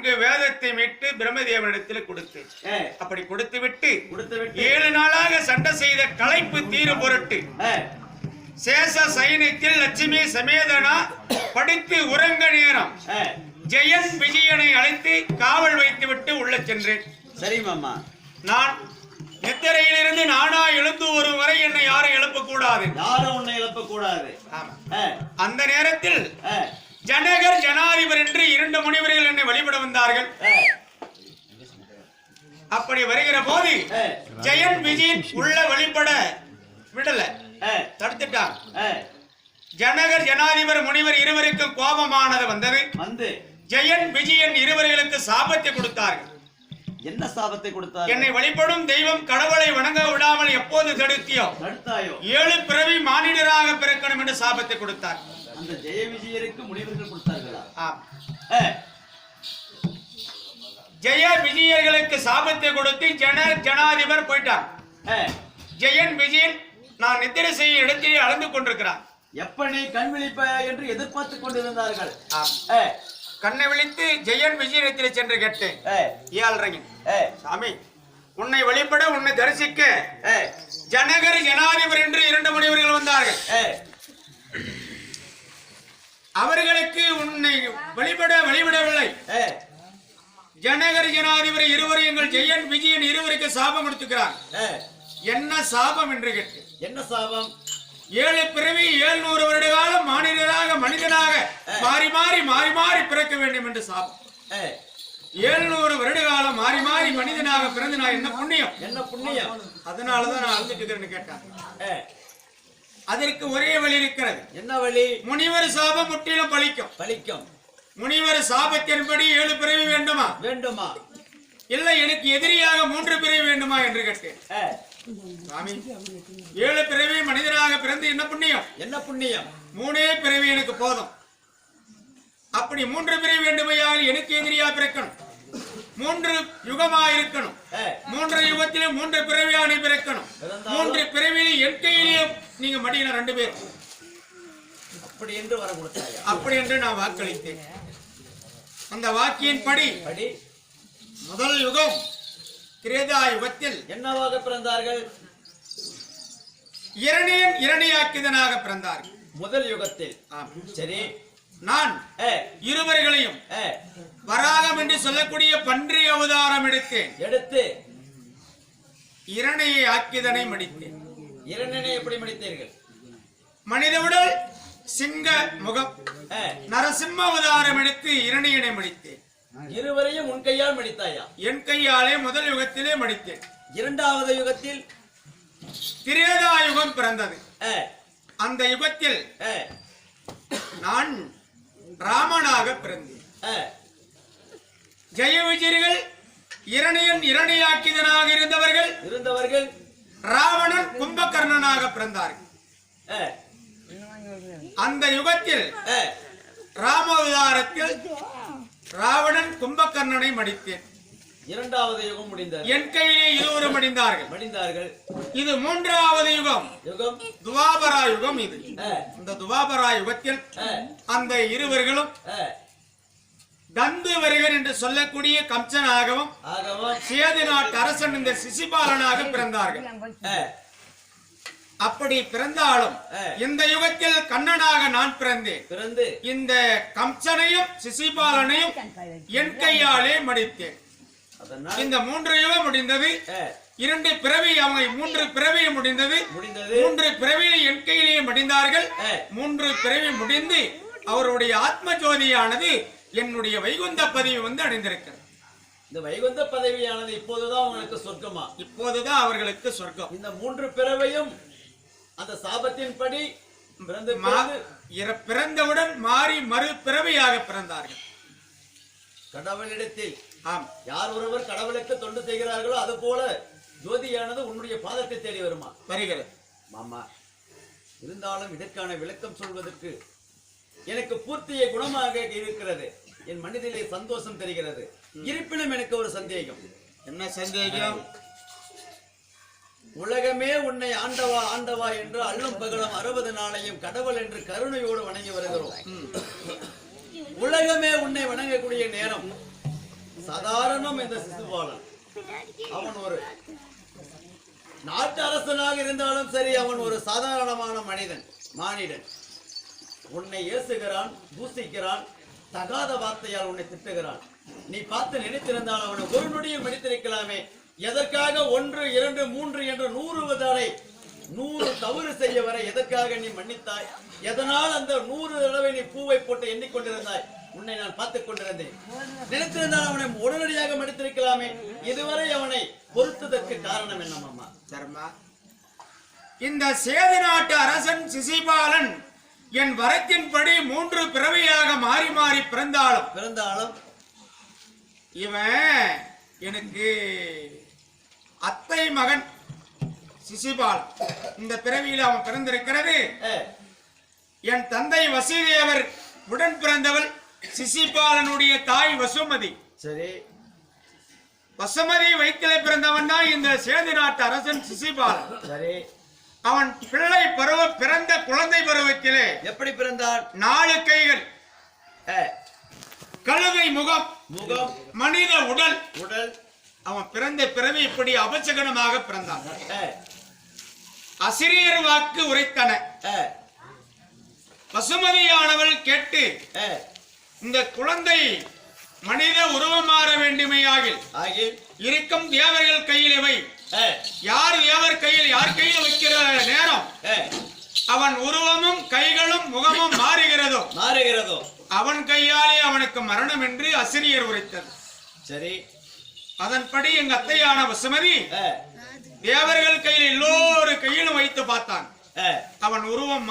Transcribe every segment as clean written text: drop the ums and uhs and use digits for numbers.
4 வேதத்தை மீட்டு பிரம்மதேவனிடத்தில் கொடுத்து அப்படி கொடுத்து விட்டு 7 நாளாக சண்டை செய்த களைப்பு தீரும் பொருட்டு சேஷ சைனியத்தில் லட்சுமி சமேதனா படித்து உறங்க நேரம் ஜெயன் விஜயனை அழைத்து காவல் வைத்து விட்டு உள்ள சென்றேன். சரி மாமா. நான் நித்திரையிலிருந்து நானா எழுந்து வரும் வரை என்னை யாரும் எழுப்பக்கூடாது. யாரும் உன்னை எழுப்பக்கூடாது. அந்த நேரத்தில் ஜனகர் ஜனாதிபர் என்று 2 முனிவர்கள் என்னை வழிபட வந்தார்கள். அப்படி வருகிற போது ஜெயன் விஜயன் உள்ள வழிபட விடல, தடுத்துட்டான். ஜனகர் ஜனாதிபர் முனிவர் இருவருக்கும் கோபமானது வந்தது. ஜெயன் விஜயன் இருவர்களுக்கு சாபத்தை கொடுத்தார்கள். என்ன சாபத்தை கொடுத்தார்? என்னை வழிபடும் தெய்வம் கடவுளை வணங்க விடாமல் எப்போது தடுத்தாயோ 7 பிறவி மானிடராக பிறக்கணும் என்று சாபத்தை கொடுத்தார். அந்த ஜெய விஜயருக்கு முனிவர்கள் கொடுத்தார்களா? ஜெய விஜயர்களுக்கு சாபத்தை கொடுத்து ஜனாதிபர் போயிட்டார். ஜெயன் விஜயன் நான் நித்திரை செய்ய இடத்திலே அளந்து கொண்டிருக்கிறார். எப்படி கண் விழிப்ப என்று எதிர்பார்த்து கொண்டிருந்தார்கள். கண்ணை விழித்து ஜெயன் விஜயத்திலே சென்று கேட்டேன், சாமி உன்னை வழிபட உன்னை தரிசிக்க ஜனகர் ஜனாதிபர் என்று 2 முனிவர்கள் வந்தார்கள். அவர்களுக்கு உன்னை வழிபடவில்லை. ஜனகர் ஜனாதிபர் இருவரும் எங்கள் ஜெயன் விஜயன் இருவருக்கு சாபம் கொடுத்துக்கிறார். என்ன சாபம் என்று கேட்டு, என்ன சாபம்? 7 பிறவி 700 வருட காலம் மானிடராக மனிதனாக மாறி மாறி மாறி மாறி பிறக்க வேண்டும் என்று சாபம். 700 வருட காலம் மாறி மாறி மனிதனாக பிறந்து நான் என்ன புண்ணியம்? என்ன புண்ணியம்? அதனாலதான் நான் அழுதுட்டு இருக்கிறேன்னு கேட்டான். அதற்கு ஒரே வழி இருக்கிறது. என்ன வழி? முனிவர் சாபம் முற்றிலும் பலிக்கும். முனிவர் சாபத்தின்படி 7 பிறவி வேண்டுமா? இல்லை எனக்கு எதிரியாக 3 பிறவி வேண்டுமா என்று கேட்டேன். சாமி 7 பிறவி மனிதராக பிறந்து என்ன புண்ணியம்? 3 பிறவி எனக்கு போதும். அப்படி 3 பிறவி வேண்டுமையால் எனக்கு எதிரியா பிறக்கணும். 3 யுகமா இருக்கணும். 3 யுகத்திலே 3 பிறவியான பிறக்கணும். 3 பிறவியிலே என் கையிலேயே நீங்க மடியில 2 பேர். அப்படி என்று நான் வாக்களித்தேன். அந்த வாக்கியின்படி முதல் யுகம் திரேதா யுகத்தில் என்னவாக பிறந்தார்கள்? இரணியன் இரணியாக்கிதனாக பிறந்தார்கள் முதல் யுகத்தில். சரி, நான் இருவர்களையும் வராகம் என்று சொல்லக்கூடிய பன்றி அவதாரம் எடுத்து இரணையை ஆக்கிதனை மடித்தேன். இரண்டனை எப்படி மடித்தீர்கள்? மனித உடல் சிங்க முகம் நரசிம்ம அவதாரம் எடுத்து இரணியனை மடித்தேன். இருவரையும் உன் கையால் மடித்தாயா? என் கையாலே முதல் யுகத்திலே மடித்தேன். 2வது யுகத்தில் திரேதா யுகம் பிறந்தது. அந்த யுகத்தில் நான் ராமனாக பிறந்தேன். ஜெய விஜயர்கள் இரணியன் இரணியாக்கிதனாக இருந்தவர்கள் ராவணன் கும்பகர்ணனாக பிறந்தார்கள். அந்த யுகத்தில் ராமாவதாரத்தில் ராவணன் கும்பகர்ணனை மடித்தேன். 2வது யுகம் முடிந்தது. என் கையிலே இருவரும் மடிந்தார்கள். இது 3வது யுகம் துவாபரா யுகம். இது இந்த துவாபரா யுகத்தில் அந்த இருவர்களும் தந்து வருகர் என்று சொல்லக்கூடிய கம்சனாகவும் சேது நாட்டு அரசன் இந்த சிசிபாலனாக பிறந்தார்கள். அப்படி பிறந்தாலும் இந்த யுகத்தில் கண்ணனாக நான் பிறந்து இந்த கம்சனையும் சிசிபாலனையும் என் கையாலே மடித்தேன். இந்த 3 யுகம் முடிந்தது. 2 பிறவி அவங்க 3 பிறவி முடிந்தது. 3 பிறவியை என் கையிலேயே மடிந்தார்கள். 3 பிறவி முடிந்து அவருடைய ஆத்ம ஜோதியானது என்னுடைய வைகுந்த பதவி அடைந்திருக்கிறது. இந்த வைகுந்த பதவியானது இப்போதுதான் உங்களுக்கு சொர்க்கமா? இப்போதுதான் அவர்களுக்கு சொர்க்கம். இந்த 3 பிறவையும் அந்த சாபத்தின்படி பிறந்தவுடன் மாறி மறு பிறவியாக பிறந்தார்கள். கடவுளிடத்தில் யார் ஒருவர் கடவுளுக்கு தொண்டு செய்கிறார்களோ அது போல ஜோதியானது உன்னுடைய பாதத்தை தேடி வருகிறது. மாமா, இருந்தாலும் இதற்கான விளக்கம் சொல்வதற்கு எனக்கு பூர்த்திய குணமாக இருக்கிறது. என் மனதிலே சந்தோஷம் தெரிகிறது. இருப்பினும் எனக்கு ஒரு சந்தேகம். என்ன சந்தேகம்? உலகமே உன்னை ஆண்டவா ஆண்டவா என்று அல்லும் பகலும் 60 நாளையும் கடவுள் என்று கருணையோடு வணங்கி வருகிறோம். உலகமே உன்னை வணங்கக்கூடிய நேரம் சாதாரணம் இந்த சிசுபாலன் அவன் ஒரு நாட்டு அரசனாக இருந்தாலும் சரி, அவன் ஒரு சாதாரணமான மானிடன். உன்னை ஏசுகிறான், தூசிக்கிறான், தகாத வார்த்தையால் உன்னை திட்டுகிறான். நீ பார்த்து நினைத்திருந்தால் அவனை ஒரு நொடியும் மன்னித்திருக்கலாமே. எதற்காக 1, 2, 3 என்று 100 தடவை 100 தவறு செய்ய வர எதற்காக நீ மன்னித்தாய்? எதனால் அந்த 100 தடவை நீ பூவை போட்டு எண்ணிக்கொண்டிருந்தாய்? உன்னை நான் பார்த்துக் கொண்டிருந்தேன். நினைத்திருந்தால் அவனை உடனடியாக மன்னித்திருக்கலாமே. இதுவரை அவனை பொறுத்ததற்கு காரணம் என்ன மாமா? தர்மா, இந்த சேது நாட்டு அரசன் சிசிபாலன் என் வரத்தின்படி 3 பிறவியாக மாறி மாறி பிறந்தாலும் இவன் எனக்கு அத்தை மகன் சிசிபாலன். இந்த பிறவியில் அவன் பிறந்திருக்கிறது. என் தந்தை வசிதேவர் உடன் பிறந்தவள் சிசிபாலனுடைய தாய் வசுமதி. சரி, வசுமதி வயிற்றிலே பிறந்தவன் தான் இந்த சேது நாட்டு அரசன் சிசிபாலன். சரி, அவன் பிறந்த குழந்தை பருவத்திலே எப்படி பிறந்தான்? 4 கைகள், கழுதை முகம், மனித உடல். அவன் பிறந்த பிறவி இப்படி அபசகனமாக பிறந்தான். அசிரியர் வாக்கு உரைத்தன. பசுமதியானவள் கேட்டு, இந்த குழந்தை மனித உருவம் மாற வேண்டுமையாகில் இருக்கும் தேவர்கள் கையில் வை. யார் தேவர் கையில் யார் கையில் வைக்கிற நேரம் அவன் உருவமும் கைகளும் முகமும் மாறுகிறதோ அவன் கையாலே அவனுக்கு மரணம் என்று அசிரியர் உரைத்தது. சரி, அதன்படி எங்க அத்தையான வசுமதி தேவர்கள் கையில் எல்லோரு கையிலும் வைத்து பார்த்தான். அவன் உருவம்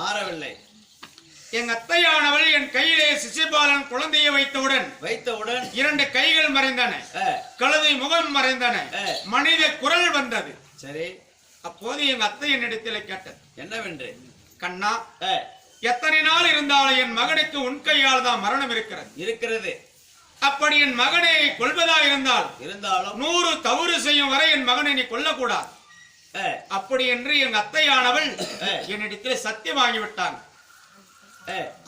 மாறவில்லை. எங்க அத்தையானவள் என் கையிலே சிசிபாலன் குழந்தையை வைத்தவுடன் 2 கைகள் மறைந்தன, கழுதை முகம் மறைந்தன, மனித குரல் வந்தது. சரி, அப்போது எங்க அத்தை என்னிடத்திலே கேட்டது என்னவென்று, கண்ணா, எத்தனை நாள் இருந்தாலும் என் மகனுக்கு உன் கையால் தான் மரணம் இருக்கிறது. அப்படி என் மகனை கொல்வதா இருந்தாலும் 100 தவறு செய்யும் வரை என் மகனை நீ கொல்லக்கூடாது. அப்படி என்று எங்க அத்தையானவள் என்னிடத்திலே சத்தியம் வாங்கிவிட்டான்.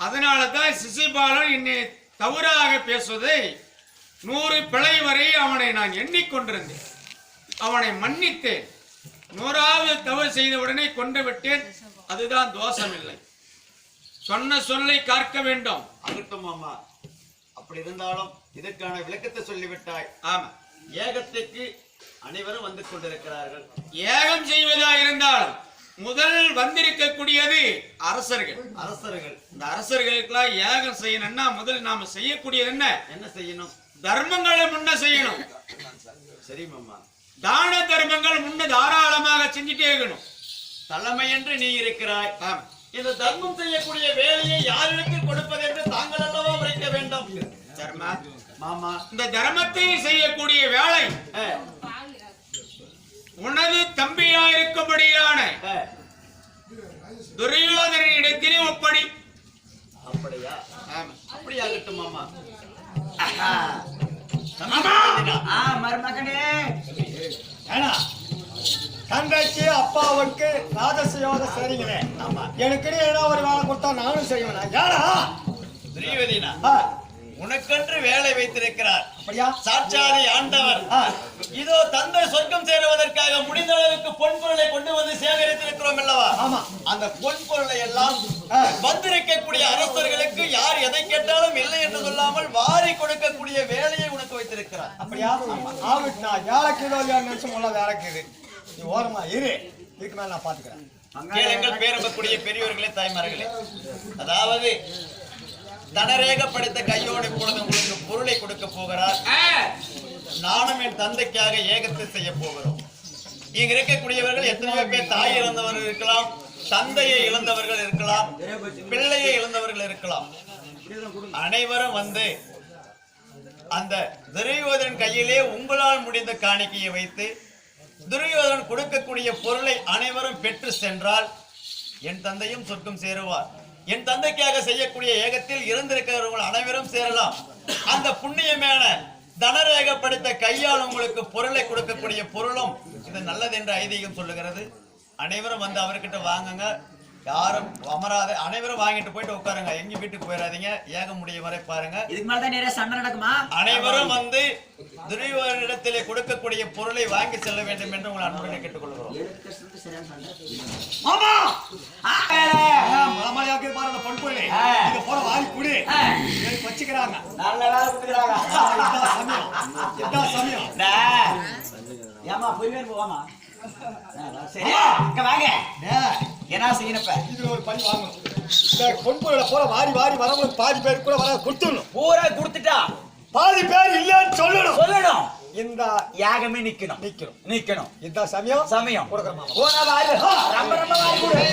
அதனாலதான் சிசிபாலன் என்னை தவறாக பேசுவதை 100 பிழை வரை அவனை நான் எண்ணிக்கொண்டிருந்தேன். அவனை மன்னித்தேன். 100வது தவறு செய்தவுடனே கொண்டு விட்டேன். அதுதான் தோஷம் இல்லை. சொன்ன சொல்லை காக்க வேண்டும். ஆகட்டும் அம்மா, அப்படி இருந்தாலும் இதற்கான விளக்கத்தை சொல்லிவிட்டாய். ஆமா, ஏகத்துக்கு அனைவரும் வந்து கொண்டிருக்கிறார்கள். ஏகம் செய்வதா இருந்தாலும் முதல் வந்திருக்கக்கூடியது அரசர்கள். இந்த அரசர்களுக்கெல்லாம் ஏகம் செய்யணும்னா முதல் நாம செய்யக்கூடியது என்ன செய்யணும்? தர்மங்களை முன்ன செய்யணும். சரி மாமா, தான தர்மங்கள் முன்ன தாராளமாக செஞ்சுட்டே இருக்கணும். தலைமை என்று நீ இருக்கிறாய். இந்த தர்மம் செய்யக்கூடிய வேலையை யாருக்கு கொடுப்பது என்று தாங்கள் அல்லவா உரைக்க வேண்டும். தர்மா மாமா, இந்த தர்மத்தை செய்யக்கூடிய வேலை உனது தம்பியா இருக்கும்படியான துரியோதனின் இடத்திலே ஒப்படி. அப்படியா? அப்படியாகட்டும் மாமா. மருமகனே, தந்தைக்கு அப்பாவுக்கு ராஜசயோக சரிங்களே. எனக்கு ஏதோ ஒரு வேலை கொடுத்தா நானும் செய்வேன். யாரா துரியோதனா உனக்கென்று வேலை வைத்திருக்கிறார். அப்படியா? சாட்சாதி ஆண்டவர் இதோ தந்தை சொர்க்கம் சேருவதற்காக முடிந்த அளவுக்கு பொன் பொருளை கொண்டு வந்து சேகரித்திருக்கிறோம் அல்லவா? ஆமா. அந்த பொன் பொருளை எல்லாம் வந்திருக்கக்கூடிய அரசர்களுக்கு யார் எதை கேட்டாலும் இல்லை என்று சொல்லாமல் வாரி கொடுக்கக்கூடிய வேலையை உனக்கு வைத்திருக்கிறார். அப்படியா? ஆகட்டும், நான் வேலைக்கு நிமிஷம் உள்ள வேலைக்கு நீ ஓரமா இரு. இதுக்கு மேல நான் பாத்துக்கிறேன். கேளுங்கள் பேரம்பக்கூடிய பெரியவர்களே, தாய்மார்களே. அதாவது தனரேக படைத்த கையோடு இப்பொழுது உங்களுக்கு பொருளை கொடுக்க போகிறார். நானும் என் தந்தைக்காக ஏகத்தை செய்ய போகிறோம். இங்க இருக்கக்கூடியவர்கள் எத்தனையோ பேர் தாய் இழந்தவர்கள் இருக்கலாம், தந்தையை இழந்தவர்கள் இருக்கலாம், பிள்ளையை இழந்தவர்கள் இருக்கலாம். அனைவரும் வந்து அந்த துரியோதனன் கையிலே உங்களால் முடிந்த காணிக்கையை வைத்து துரியோதனன் கொடுக்கக்கூடிய பொருளை அனைவரும் பெற்று சென்றால் என் தந்தையும் சொர்க்கம் சேருவார். என் தந்தைக்காக செய்யக்கூடிய ஏகத்தில் இருந்திருக்கிறவர்கள் அனைவரும் சேரலாம். அந்த புண்ணியமான தனரேக படைத்த கையால் உங்களுக்கு பொருளை கொடுக்கக்கூடிய பொருளும் இது நல்லது என்று ஐதீகம் சொல்லுகிறது. அனைவரும் வந்து அவர்கிட்ட வாங்குங்க. யாரும் அமராத அனைவரும் வாங்கிட்டு போயிட்டு உட்காருங்க. எங்க வீட்டுக்கு போயிடாதீங்க. ஏக முடிய வரை பாருங்க. இதுக்கு மேலதான் நிறைய சண்டை நடக்குமா? அனைவரும் வந்து துரியோதனிடத்திலே கொடுக்கக்கூடிய பொருளை வாங்கி செல்ல வேண்டும் என்று உங்களை அன்புடன் கேட்டுக்கொள்கிறோம். மாமா மாமாயாக்கு பாருங்க பொன்பொருளை இங்க போற வாரி குடி எனக்கு வச்சுக்கிறாங்க. நல்ல வேலை கொடுக்குறாங்க. இதான் சமயம். ஏமா போய் போவாமா? சரி இங்க வாங்க. என்ன செய்யறப்ப இதுல ஒரு பணி வாங்கணும். இந்த பொன்பொருளை போற வாரி வாரி வரவங்க பாதி பேர் கூட வர கொடுத்துடணும். பூரா கொடுத்துட்டா பாதி பேர் இல்லன்னு சொல்லணும். சொல்லணும். இந்த யாகமே நிக்கணும். நிக்கணும். இதான் சமயம். சமயம் கொடுக்கறமா. போனா வாரி ரொம்ப ரொம்ப வாரி கொடு.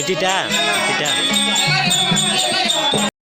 Tidak.